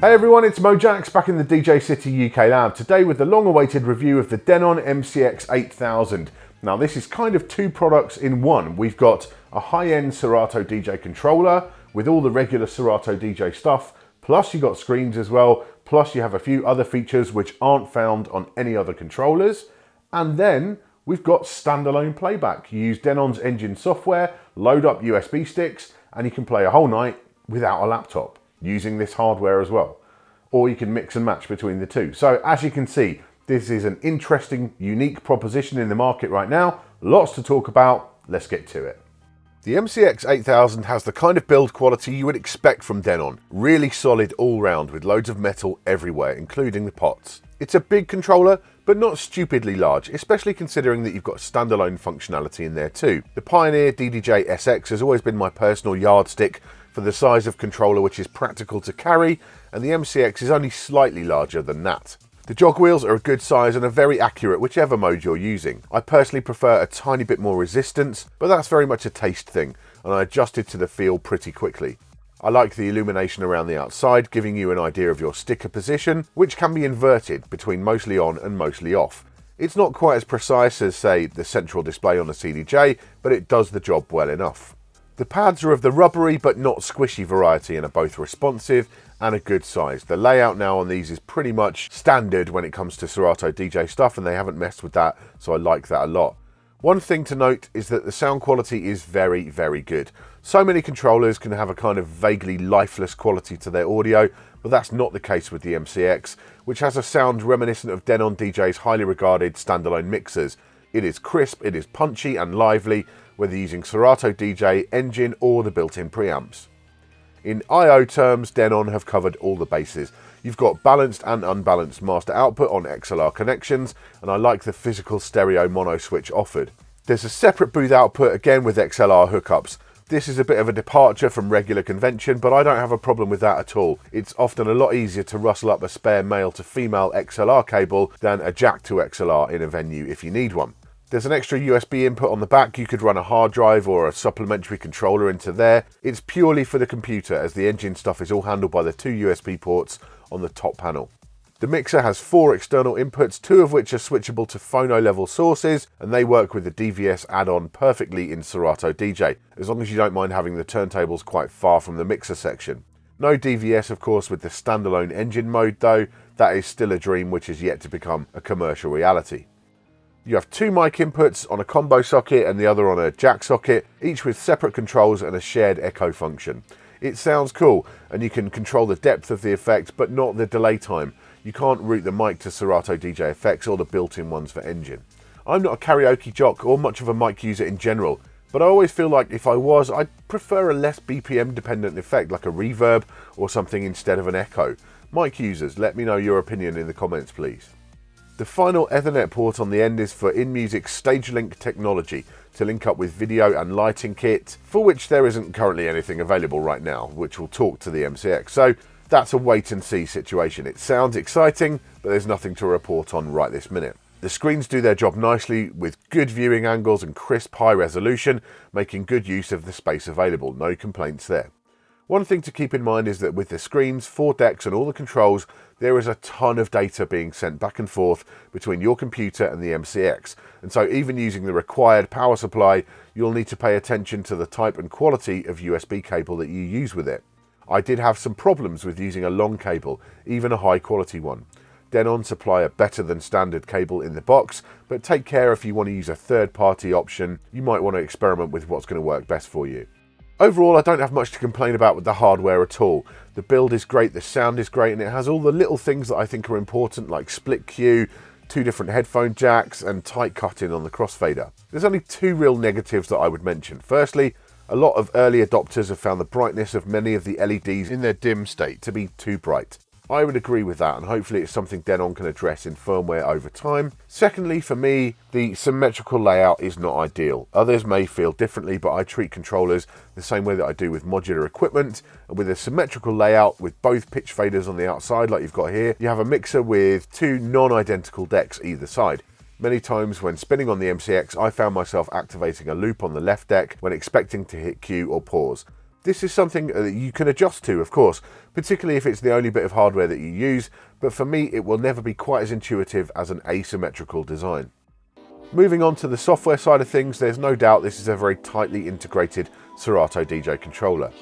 Hey everyone, it's Mojaxx back in the DJ City UK lab, today with the long-awaited review of the Denon MCX8000. Now this is kind of two products in one. We've got a high-end Serato DJ controller with all the regular Serato DJ stuff, plus you got screens as well, plus you have a few other features which aren't found on any other controllers. And then we've got standalone playback. You use Denon's engine software, load up USB sticks, and you can play a whole night without a laptop, using this hardware as well. Or you can mix and match between the two. So as you can see, this is an interesting, unique proposition in the market right now. Lots to talk about. Let's get to it. The MCX8000 has the kind of build quality you would expect from Denon. Really solid all round with loads of metal everywhere, including the pots. It's a big controller, but not stupidly large, especially considering that you've got standalone functionality in there too. The Pioneer DDJ-SX has always been my personal yardstick for the size of controller which is practical to carry, and the MCX is only slightly larger than that. The jog wheels are a good size and are very accurate whichever mode you're using. I personally prefer a tiny bit more resistance, but that's very much a taste thing, and I adjusted to the feel pretty quickly. I like the illumination around the outside, giving you an idea of your sticker position, which can be inverted between mostly on and mostly off. It's not quite as precise as, say, the central display on a CDJ, but it does the job well enough. The pads are of the rubbery but not squishy variety and are both responsive and a good size. The layout now on these is pretty much standard when it comes to Serato DJ stuff, and they haven't messed with that, so I like that a lot. One thing to note is that the sound quality is very, very good. So many controllers can have a kind of vaguely lifeless quality to their audio, but that's not the case with the MCX, which has a sound reminiscent of Denon DJ's highly regarded standalone mixers. It is crisp, it is punchy and lively, whether using Serato DJ, engine or the built-in preamps. In I/O terms, Denon have covered all the bases. You've got balanced and unbalanced master output on XLR connections, and I like the physical stereo mono switch offered. There's a separate booth output again with XLR hookups. This is a bit of a departure from regular convention, but I don't have a problem with that at all. It's often a lot easier to rustle up a spare male to female XLR cable than a jack to XLR in a venue if you need one. There's an extra USB input on the back. You could run a hard drive or a supplementary controller into there. It's purely for the computer, as the engine stuff is all handled by the two USB ports on the top panel. The mixer has 4 external inputs, 2 of which are switchable to phono level sources, and they work with the DVS add-on perfectly in Serato DJ, as long as you don't mind having the turntables quite far from the mixer section. No DVS of course with the standalone engine mode though. That is still a dream which is yet to become a commercial reality. You have 2 mic inputs on a combo socket and the other on a jack socket, each with separate controls and a shared echo function. It sounds cool, and you can control the depth of the effect but not the delay time. You can't route the mic to Serato DJ effects or the built-in ones for engine. I'm not a karaoke jock or much of a mic user in general, but I always feel like if I was, I'd prefer a less BPM dependent effect like a reverb or something instead of an echo. Mic users, let me know your opinion in the comments please. The final Ethernet port on the end is for InMusic's StageLink technology to link up with video and lighting kit, for which there isn't currently anything available right now, which will talk to the MCX. So that's a wait and see situation. It sounds exciting, but there's nothing to report on right this minute. The screens do their job nicely with good viewing angles and crisp high resolution, making good use of the space available. No complaints there. One thing to keep in mind is that with the screens, 4 decks and all the controls, there is a ton of data being sent back and forth between your computer and the MCX. And so even using the required power supply, you'll need to pay attention to the type and quality of USB cable that you use with it. I did have some problems with using a long cable, even a high quality one. Denon supply a better than standard cable in the box, but take care if you want to use a third party option. You might want to experiment with what's going to work best for you. Overall, I don't have much to complain about with the hardware at all. The build is great, the sound is great, and it has all the little things that I think are important, like split Q, 2 different headphone jacks, and tight cut-in on the crossfader. There's only 2 real negatives that I would mention. Firstly, a lot of early adopters have found the brightness of many of the LEDs in their dim state to be too bright. I would agree with that, and hopefully it's something Denon can address in firmware over time. Secondly, for me, the symmetrical layout is not ideal. Others may feel differently, but I treat controllers the same way that I do with modular equipment. And with a symmetrical layout with both pitch faders on the outside like you've got here, you have a mixer with 2 non-identical decks either side. Many times when spinning on the MCX, I found myself activating a loop on the left deck when expecting to hit Q or pause. This is something that you can adjust to, of course, particularly if it's the only bit of hardware that you use, but for me it will never be quite as intuitive as an asymmetrical design. Moving on to the software side of things, there's no doubt this is a very tightly integrated Serato DJ controller.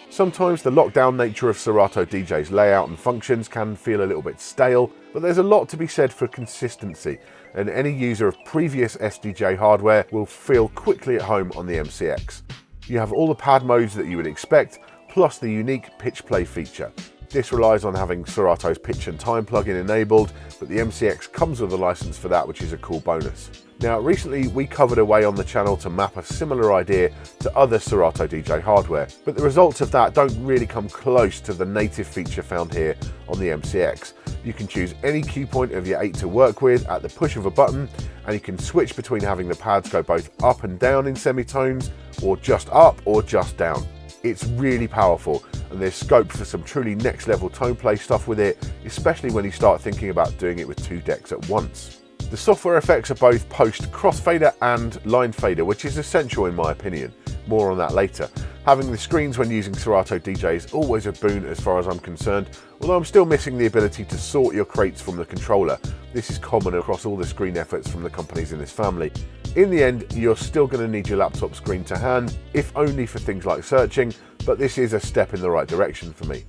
Sometimes the lockdown nature of Serato DJ's layout and functions can feel a little bit stale, but there's a lot to be said for consistency, and any user of previous SDJ hardware will feel quickly at home on the MCX. You have all the pad modes that you would expect, plus the unique pitch play feature. This relies on having Serato's pitch and time plugin enabled, but the MCX comes with a license for that, which is a cool bonus. Now, recently we covered a way on the channel to map a similar idea to other Serato DJ hardware, but the results of that don't really come close to the native feature found here on the MCX. You can choose any cue point of your 8 to work with at the push of a button, and you can switch between having the pads go both up and down in semitones, or just up or just down. It's really powerful, and there's scope for some truly next level tone play stuff with it, especially when you start thinking about doing it with 2 decks at once. The software effects are both post crossfader and line fader, which is essential in my opinion. More on that later. Having the screens when using Serato DJ is always a boon as far as I'm concerned, although I'm still missing the ability to sort your crates from the controller. This is common across all the screen efforts from the companies in this family. In the end, you're still going to need your laptop screen to hand, if only for things like searching, but this is a step in the right direction for me.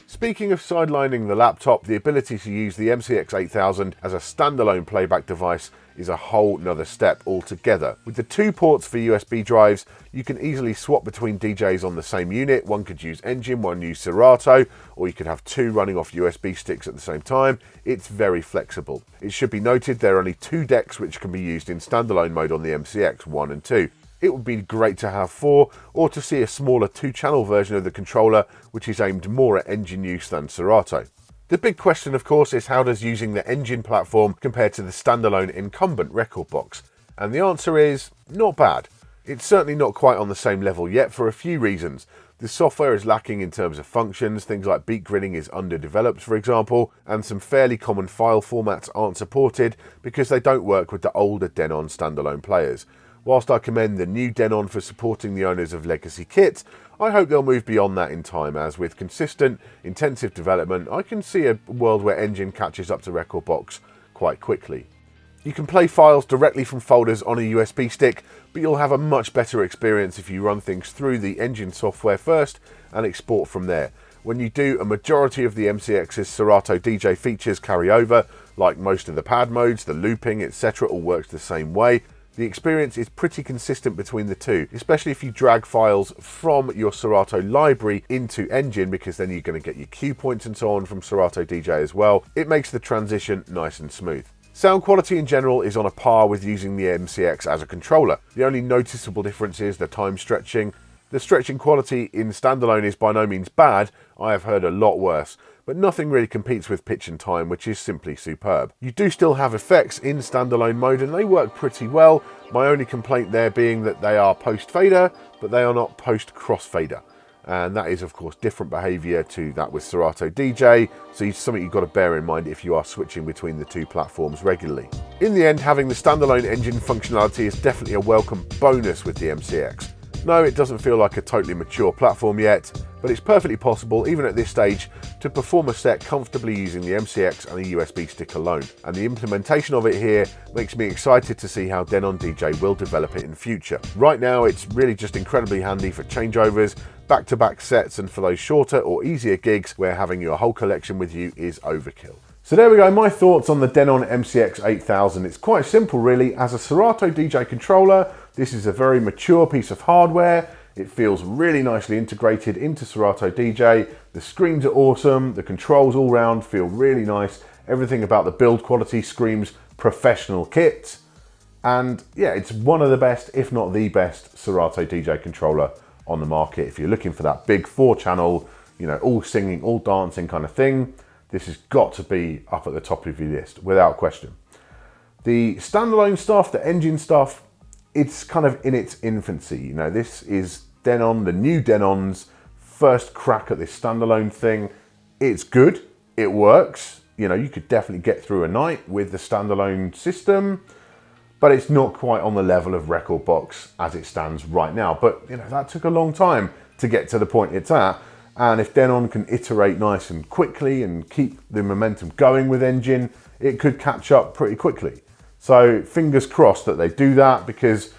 Speaking of sidelining the laptop, the ability to use the MCX8000 as a standalone playback device is a whole nother step altogether. With the 2 ports for USB drives, you can easily swap between DJs on the same unit. One could use Engine, one use Serato, or you could have 2 running off USB sticks at the same time. It's very flexible. It should be noted there are only 2 decks which can be used in standalone mode on the MCX, 1 and 2. It would be great to have 4, or to see a smaller 2-channel version of the controller, which is aimed more at engine use than Serato. The big question, of course, is how does using the engine platform compare to the standalone incumbent record box? And the answer is not bad. It's certainly not quite on the same level yet for a few reasons. The software is lacking in terms of functions, things like beat gridding is underdeveloped for example, and some fairly common file formats aren't supported because they don't work with the older Denon standalone players. Whilst I commend the new Denon for supporting the owners of legacy kit, I hope they'll move beyond that in time, as with consistent, intensive development, I can see a world where Engine catches up to Rekordbox quite quickly. You can play files directly from folders on a USB stick, but you'll have a much better experience if you run things through the Engine software first and export from there. When you do, a majority of the MCX's Serato DJ features carry over, like most of the pad modes, the looping, etc. all works the same way. The experience is pretty consistent between the two, especially if you drag files from your Serato library into Engine, because then you're going to get your cue points and so on from Serato DJ as well. It makes the transition nice and smooth. Sound quality in general is on a par with using the MCX as a controller. The only noticeable difference is the time stretching. The stretching quality in standalone is by no means bad. I have heard a lot worse, but nothing really competes with pitch and time, which is simply superb. You do still have effects in standalone mode and they work pretty well. My only complaint there being that they are post fader, but they are not post crossfader. And that is of course different behavior to that with Serato DJ, so it's something you've got to bear in mind if you are switching between the 2 platforms regularly. In the end, having the standalone Engine functionality is definitely a welcome bonus with the MCX. No, it doesn't feel like a totally mature platform yet, but it's perfectly possible, even at this stage, to perform a set comfortably using the MCX and a USB stick alone. And the implementation of it here makes me excited to see how Denon DJ will develop it in future. Right now, it's really just incredibly handy for changeovers, back-to-back sets, and for those shorter or easier gigs where having your whole collection with you is overkill. So there we go, my thoughts on the Denon MCX8000. It's quite simple really. As a Serato DJ controller, this is a very mature piece of hardware. It feels really nicely integrated into Serato DJ. The screens are awesome, the controls all round feel really nice. Everything about the build quality screams professional kit. And yeah, it's one of the best, if not the best, Serato DJ controller on the market. If you're looking for that big 4-channel, you know, all singing, all dancing kind of thing, this has got to be up at the top of your list, without question. The standalone stuff, the Engine stuff, it's kind of in its infancy. You know, this is Denon, the new Denon's first crack at this standalone thing. It's good, it works. You know, you could definitely get through a night with the standalone system, but it's not quite on the level of Rekordbox as it stands right now. But, you know, that took a long time to get to the point it's at. And if Denon can iterate nice and quickly and keep the momentum going with engine, it could catch up pretty quickly. So fingers crossed that they do that, because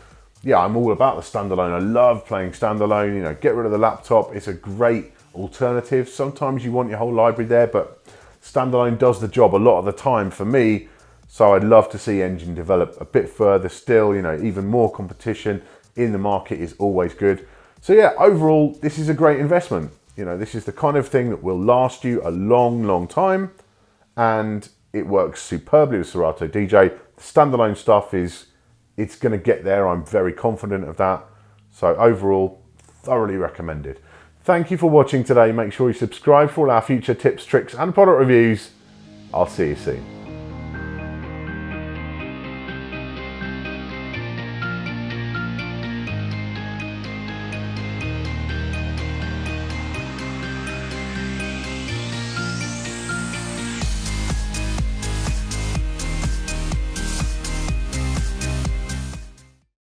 yeah, I'm all about the standalone. I love playing standalone, you know, get rid of the laptop. It's a great alternative. Sometimes you want your whole library there, but standalone does the job a lot of the time for me. So I'd love to see engine develop a bit further still, you know, even more competition in the market is always good. So yeah, overall, this is a great investment. You know, this is the kind of thing that will last you a long, long time, and it works superbly with Serato DJ. The standalone stuff it's going to get there. I'm very confident of that. So overall, thoroughly recommended. Thank you for watching today. Make sure you subscribe for all our future tips, tricks, and product reviews. I'll see you soon.